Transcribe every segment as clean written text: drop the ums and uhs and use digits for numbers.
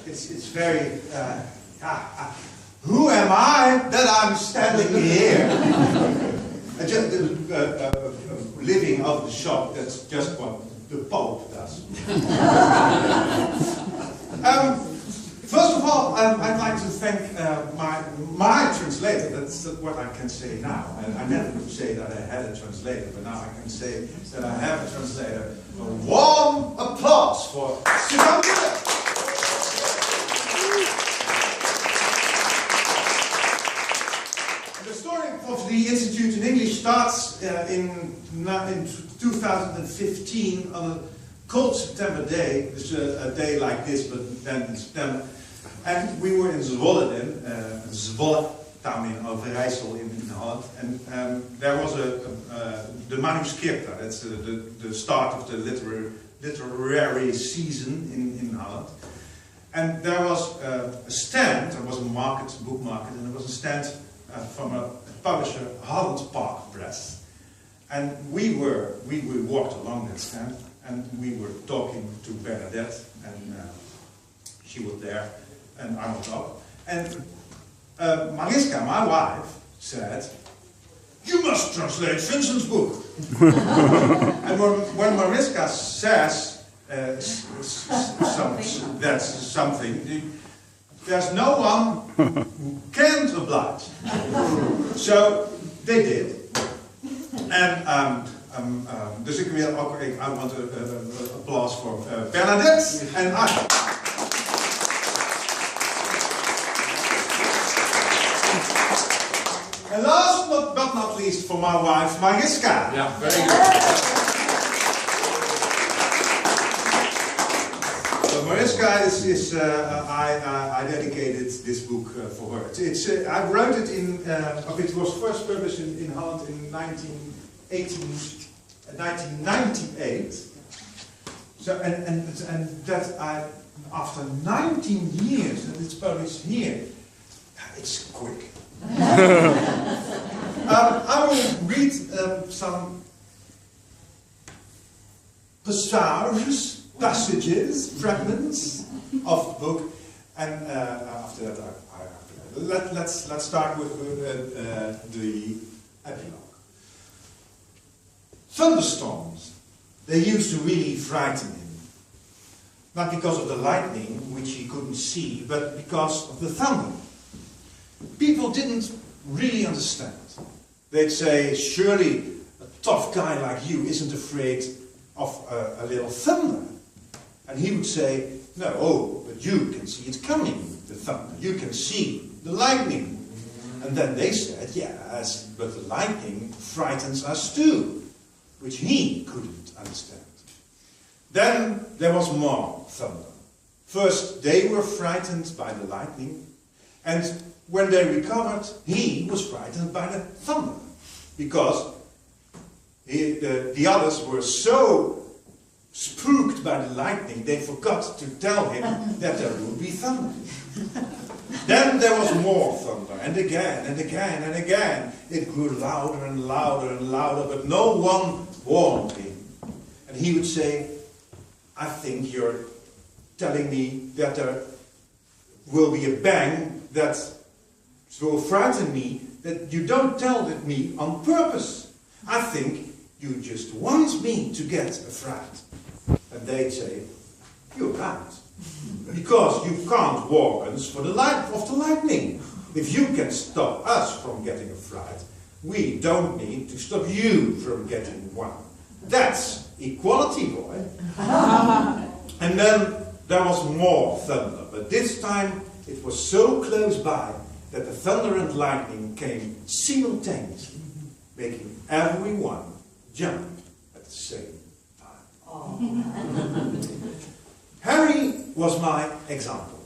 It's very, who am I that I'm standing here? Just living out of the shop, that's just what the Pope does. First of all, I'd like to thank my translator. That's what I can say now. And I never could say that I had a translator, but now I can say that I have a translator. A warm applause for Vincent Bijlo. The story of the Institute in English starts in 2015 on a cold September day. It's a day like this, but then in September. And we were in Zwolle then, Zwolle, town in Overijssel in Holland. And there was the manuscripta, that's the start of the literary season in Holland. And there was a stand, there was a book market, and there was a stand from a publisher, Holland Park Press. And we walked along that stand, and we were talking to Bernadette, and she was there, and I was up. And Mariska, my wife, said, "You must translate Vincent's book." And when Mariska says that's something, there's no one who can't oblige. So they did. En dus ik wil ook, I want applause for Bernadette and I. And last but not least for my wife, Mariska. Yeah, very good. So Mariska is I dedicated this book for her. I wrote it in, it was first published in Holland in 1998. So and that after 19 years that it's published here, it's quick. I will read some passages, fragments of the book, and after that, let's start with the epilogue. Thunderstorms, they used to really frighten him. Not because of the lightning, which he couldn't see, but because of the thunder. People didn't really understand. They'd say, surely a tough guy like you isn't afraid of a little thunder. And he would say, no, but you can see it coming, the thunder. You can see the lightning. And then they said, yes, but the lightning frightens us too, which he couldn't understand. Then there was more thunder. First, they were frightened by the lightning, and when they recovered, he was frightened by the thunder, because the others were so spooked by the lightning, they forgot to tell him that there would be thunder. Then there was more thunder, and again, and again, and again. It grew louder and louder and louder, but no one warned him. And he would say, I think you're telling me that there will be a bang that will frighten me, that you don't tell it me on purpose. I think you just want me to get a fright. And they'd say, you're right. Because you can't warn us for the light of the lightning. If you can stop us from getting a fright, we don't need to stop you from getting one. That's equality, boy. And then there was more thunder, but this time it was so close by that the thunder and lightning came simultaneously, making everyone jump at the same time. Harry was my example.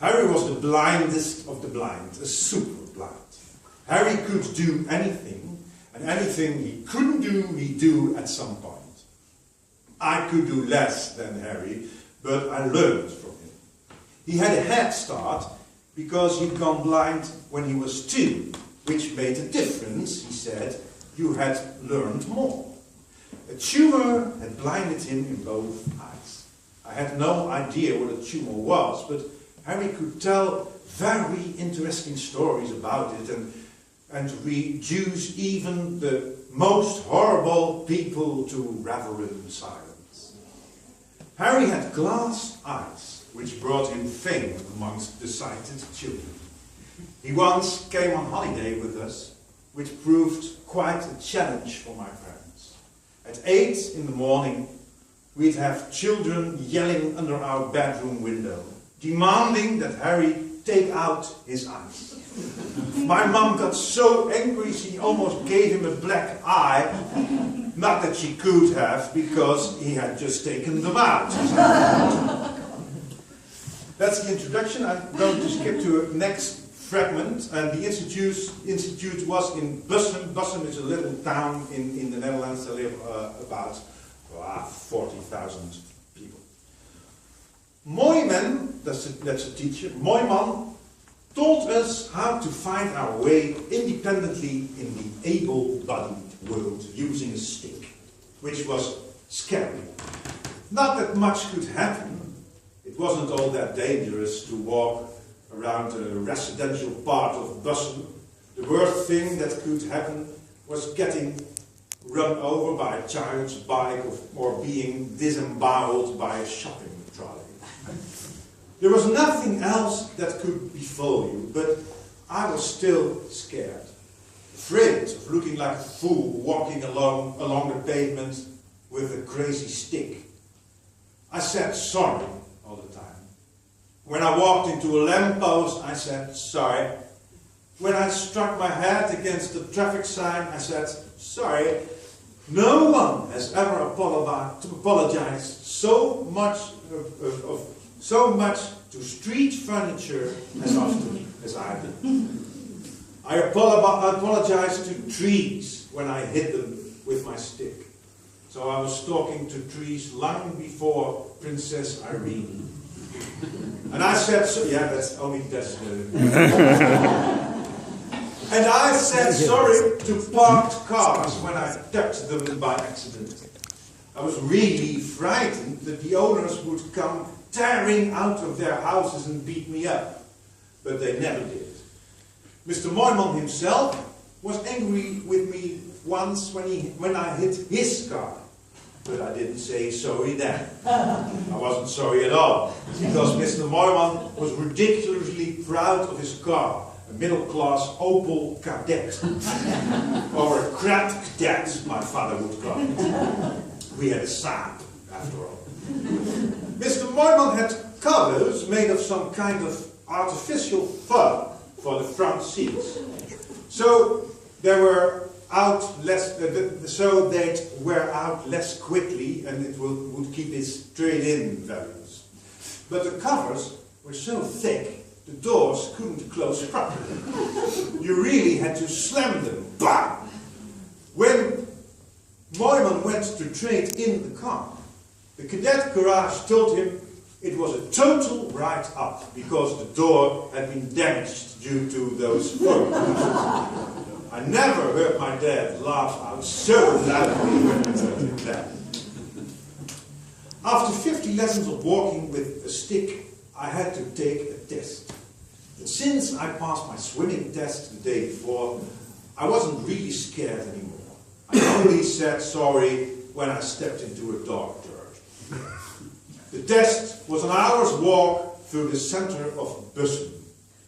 Harry was the blindest of the blind, a super blind. Harry could do anything, and anything he couldn't do, he'd do at some point. I could do less than Harry, but I learned from him. He had a head start because he'd gone blind when he was 2, which made a difference, he said. You had learned more. A tumor had blinded him in both eyes. I had no idea what a tumor was, but Harry could tell very interesting stories about it and reduce even the most horrible people to reverent silence. Harry had glass eyes, which brought him fame amongst the sighted children. He once came on holiday with us, which proved quite a challenge for my parents. At 8 in the morning, we'd have children yelling under our bedroom window, demanding that Harry take out his eyes. My mum got so angry she almost gave him a black eye. Not that she could have, because he had just taken them out. That's the introduction. I'm going to skip to a next fragment. And the institute was in Bussum. Bussum is a little town in the Netherlands. There live about 40,000 people. Mooiman, that's a teacher, Mooiman, told us how to find our way independently in the able-bodied world using a stick, which was scary. Not that much could happen. It wasn't all that dangerous to walk around a residential part of Bussum. The worst thing that could happen was getting run over by a child's bike or being disemboweled by a shopping trolley. There was nothing else that could befall you, but I was still scared, afraid of looking like a fool walking along the pavement with a crazy stick. I said sorry all the time. When I walked into a lamppost, I said sorry. When I struck my head against the traffic sign, I said sorry. No one has ever apologized so much to street furniture as often as I did. I apologized to trees when I hit them with my stick. So I was talking to trees long before Princess Irene. And I said, and I said sorry to parked cars when I touched them by accident. I was really frightened that the owners would come tearing out of their houses and beat me up. But they never did. Mr. Mooiman himself was angry with me once when I hit his car. But I didn't say sorry then. I wasn't sorry at all, because Mr. Mooiman was ridiculously proud of his car, a middle-class Opel Kadett, or a crap cadet, my father would call it. We had a Saab, after all. Mr. Mooiman had covers made of some kind of artificial fur for the front seats, so they were out less. So they'd wear out less quickly, and it would keep its trade-in values. But the covers were so thick, the doors couldn't close properly. You really had to slam them. Bam! When Mooiman went to trade in the car, the cadet garage told him it was a total write-up because the door had been damaged due to those photographs. I never heard my dad laugh out so loudly when I told him that. After 50 lessons of walking with a stick, I had to take a test. And since I passed my swimming test the day before, I wasn't really scared anymore. I only said sorry when I stepped into a dog dirt. The test was an hour's walk through the center of Bussum.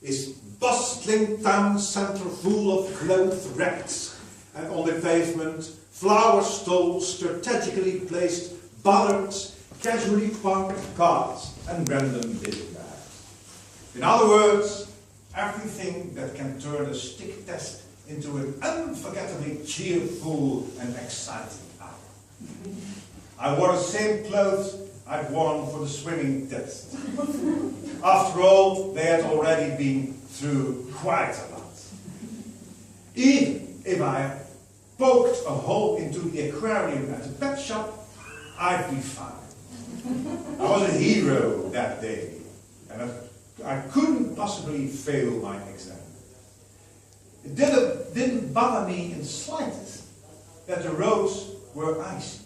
Its bustling town centre full of clothed wrecks, and on the pavement, flower stalls strategically placed, bollards, casually parked cars, and random bin bags. In other words, everything that can turn a stick test into an unforgettably cheerful and exciting hour. I wore the same clothes I'd worn for the swimming test. After all, they had already been through quite a lot. Even if I poked a hole into the aquarium at the pet shop, I'd be fine. I was a hero that day, and I couldn't possibly fail my exam. It didn't bother me in the slightest that the roads were icy.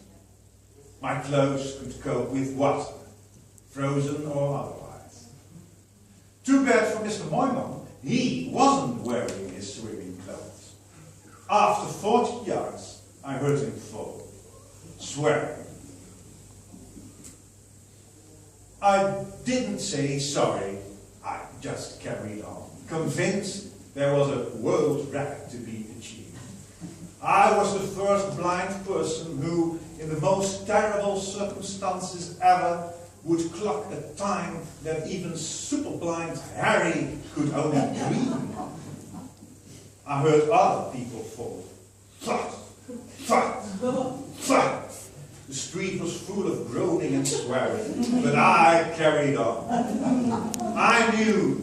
My clothes could cope with what? frozen or otherwise. Too bad for Mr. Moyman, he wasn't wearing his swimming clothes. After 40 yards, I heard him fall, swearing. I didn't say sorry, I just carried on, convinced there was a world record to be achieved. I was the first blind person who, in the most terrible circumstances ever, would clock a time that even super-blind Harry could only dream. I heard other people fall. Thud, thud, thud. The street was full of groaning and swearing, but I carried on. I knew